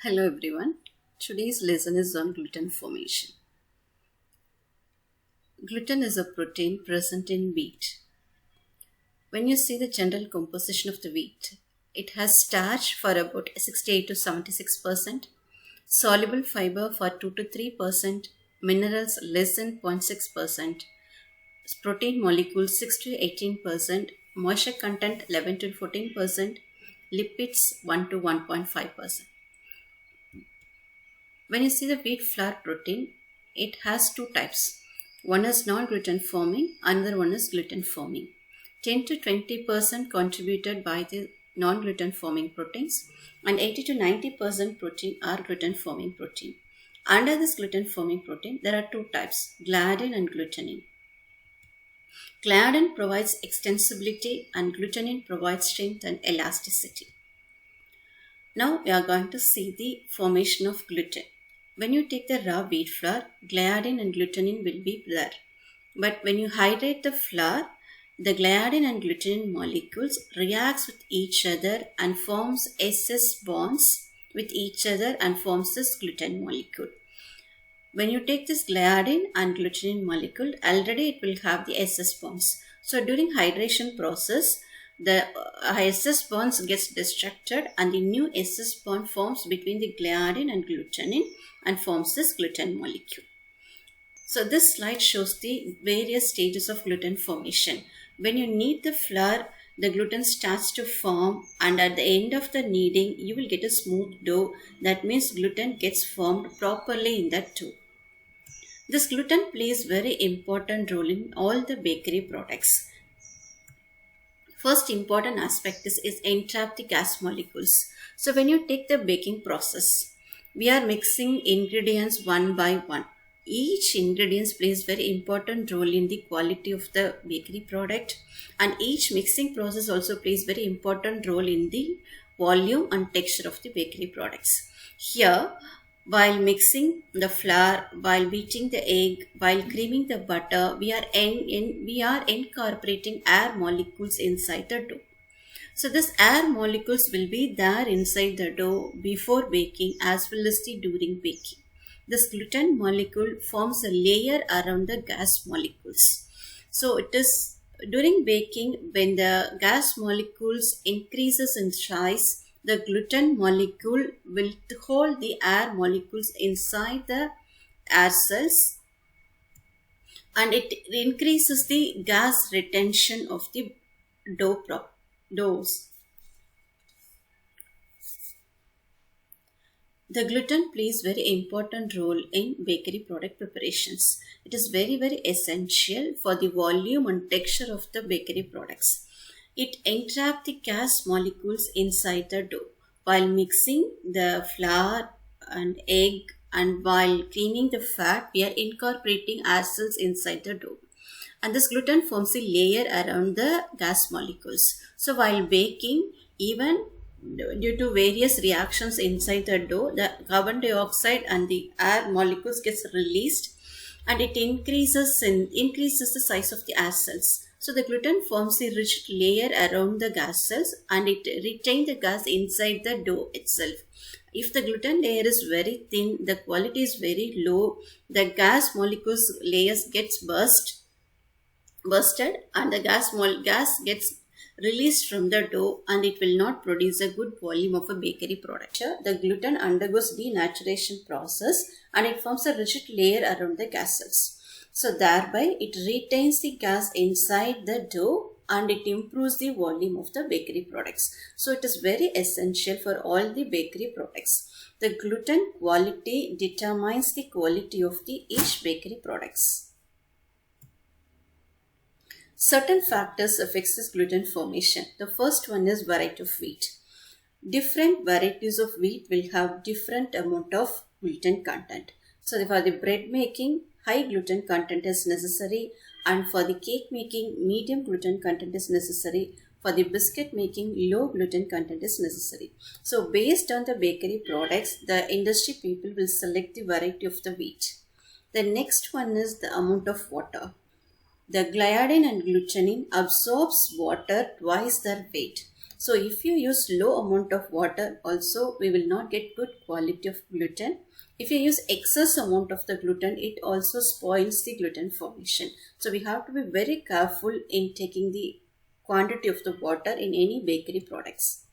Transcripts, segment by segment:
Hello everyone. Today's lesson is on gluten formation. Gluten is a protein present in wheat. When you see the general composition of the wheat, it has starch for about 68 to 76%, soluble fiber for 2 to 3%, minerals less than 0.6%, protein molecules 6 to 18%, moisture content 11 to 14%, lipids 1 to 1.5%. When you see the wheat flour protein, it has two types. One is non-gluten forming, another one is gluten forming. 10 to 20% contributed by the non-gluten forming proteins and 80 to 90% protein are gluten forming protein. Under this gluten forming protein, there are two types, gliadin and glutenin. Gliadin provides extensibility and glutenin provides strength and elasticity. Now we are going to see the formation of gluten. When you take the raw wheat flour, gliadin and glutenin will be there. But when you hydrate the flour, the gliadin and glutenin molecules reacts with each other and forms SS bonds with each other and forms this gluten molecule. When you take this gliadin and glutenin molecule, already it will have the SS bonds. So during hydration process, the SS bonds gets destructed and the new SS bond forms between the gliadin and glutenin and forms this gluten molecule. So this slide shows the various stages of gluten formation. When you knead the flour, the gluten starts to form and at the end of the kneading, you will get a smooth dough. That means gluten gets formed properly in that dough. This gluten plays very important role in all the bakery products. First important aspect is entrap the gas molecules. So when you take the baking process, we are mixing ingredients one by one. Each ingredient plays very important role in the quality of the bakery product and each mixing process also plays very important role in the volume and texture of the bakery products. Here, while mixing the flour, while beating the egg, while creaming the butter, we are incorporating air molecules inside the dough. So this air molecules will be there inside the dough before baking as well as during baking. This gluten molecule forms a layer around the gas molecules. So it is during baking when the gas molecules increases in size, the gluten molecule will hold the air molecules inside the air cells and it increases the gas retention of the doughs. The gluten plays very important role in bakery product preparations. It is very essential for the volume and texture of the bakery products. It entraps the gas molecules inside the dough. While mixing the flour and egg and while cleaning the fat, we are incorporating air cells inside the dough. And this gluten forms a layer around the gas molecules. So while baking, even due to various reactions inside the dough, the carbon dioxide and the air molecules gets released and it increases the size of the air cells. So the gluten forms a rich layer around the gas cells and it retains the gas inside the dough itself. If the gluten layer is very thin, the quality is very low, the gas molecules layers gets bursted and the gas gets released from the dough and it will not produce a good volume of a bakery product. The gluten undergoes denaturation process and it forms a rigid layer around the gas cells. So thereby it retains the gas inside the dough and it improves the volume of the bakery products. So it is very essential for all the bakery products. The gluten quality determines the quality of each bakery products. Certain factors affect this gluten formation. The first one is variety of wheat. Different varieties of wheat will have different amount of gluten content. So for the bread making, high gluten content is necessary and for the cake making, medium gluten content is necessary. For the biscuit making, low gluten content is necessary. So based on the bakery products, the industry people will select the variety of the wheat. The next one is the amount of water. The gliadin and glutenin absorbs water twice their weight. So if you use low amount of water, also we will not get good quality of gluten. If you use excess amount of the gluten, it also spoils the gluten formation. So we have to be very careful in taking the quantity of the water in any bakery products.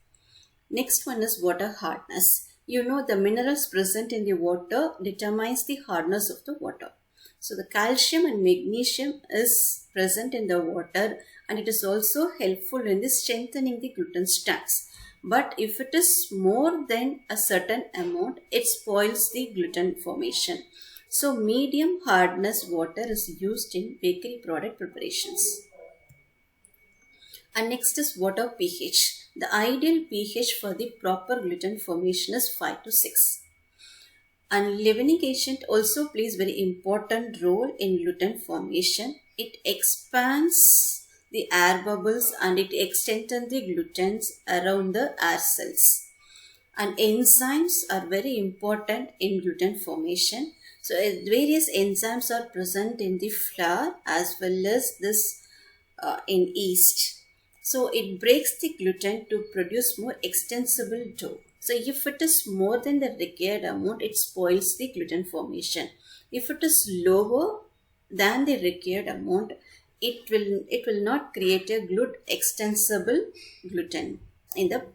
Next one is water hardness. You know, the minerals present in the water determines the hardness of the water. So the calcium and magnesium is present in the water, and it is also helpful in the strengthening the gluten strands. But if it is more than a certain amount, it spoils the gluten formation. So medium hardness water is used in bakery product preparations. And next is water pH. The ideal pH for the proper gluten formation is 5 to 6. And leavening agent also plays very important role in gluten formation. It expands the air bubbles and it strengthens the glutens around the air cells. And enzymes are very important in gluten formation. So various enzymes are present in the flour as well as this in yeast. So it breaks the gluten to produce more extensible dough. So if it is more than the required amount, it spoils the gluten formation. If it is lower than the required amount, it will not create a good extensible gluten in the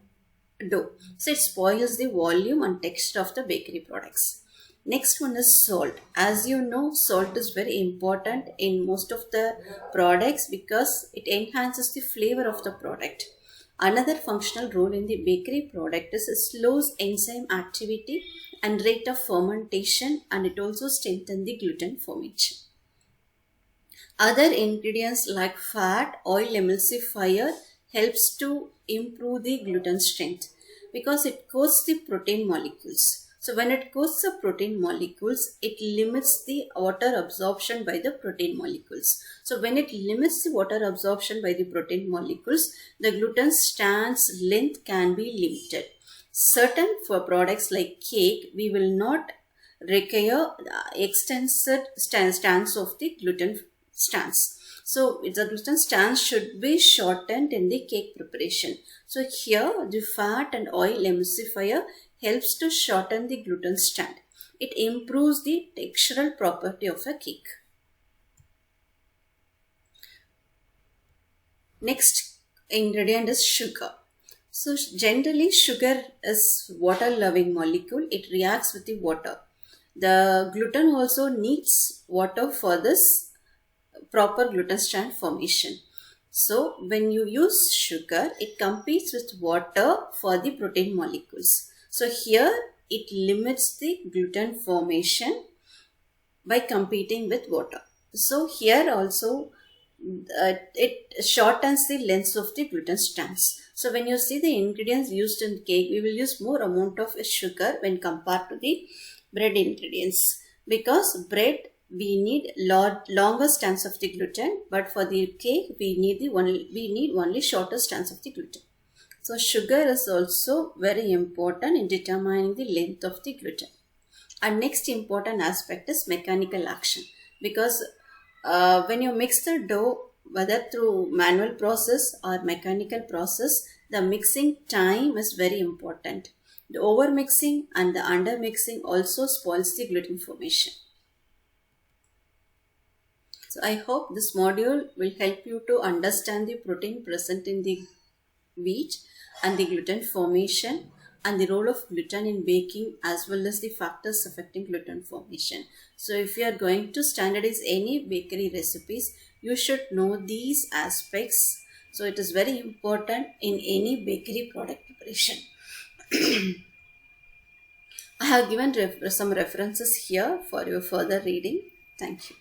dough. So it spoils the volume and texture of the bakery products. Next one is salt. As you know, salt is very important in most of the products because it enhances the flavor of the product. Another functional role in the bakery product is it slows enzyme activity and rate of fermentation, and it also strengthens the gluten formation. Other ingredients like fat, oil emulsifier helps to improve the gluten strength because it coats the protein molecules. So when it coats the protein molecules, it limits the water absorption by the protein molecules. So when it limits the water absorption by the protein molecules, the gluten strands length can be limited. Certain for products like cake, we will not require extensive strands of the gluten strands. So the gluten strands should be shortened in the cake preparation. So here the fat and oil emulsifier helps to shorten the gluten strand. It improves the textural property of a cake. Next ingredient is sugar. So generally sugar is water loving molecule. It reacts with the water. The gluten also needs water for this proper gluten strand formation. So when you use sugar, it competes with water for the protein molecules. So here it limits the gluten formation by competing with water. So here also it shortens the length of the gluten strands. So when you see the ingredients used in cake, we will use more amount of sugar when compared to the bread ingredients, because bread we need longer strands of the gluten, but for the cake we need only shorter strands of the gluten. So sugar is also very important in determining the length of the gluten. And next important aspect is mechanical action, because when you mix the dough, whether through manual process or mechanical process, the mixing time is very important. The over mixing and the under mixing also spoils the gluten formation. So I hope this module will help you to understand the protein present in the wheat and the gluten formation and the role of gluten in baking, as well as the factors affecting gluten formation. So if you are going to standardize any bakery recipes, you should know these aspects. So it is very important in any bakery product preparation. I have given some references here for your further reading. Thank you.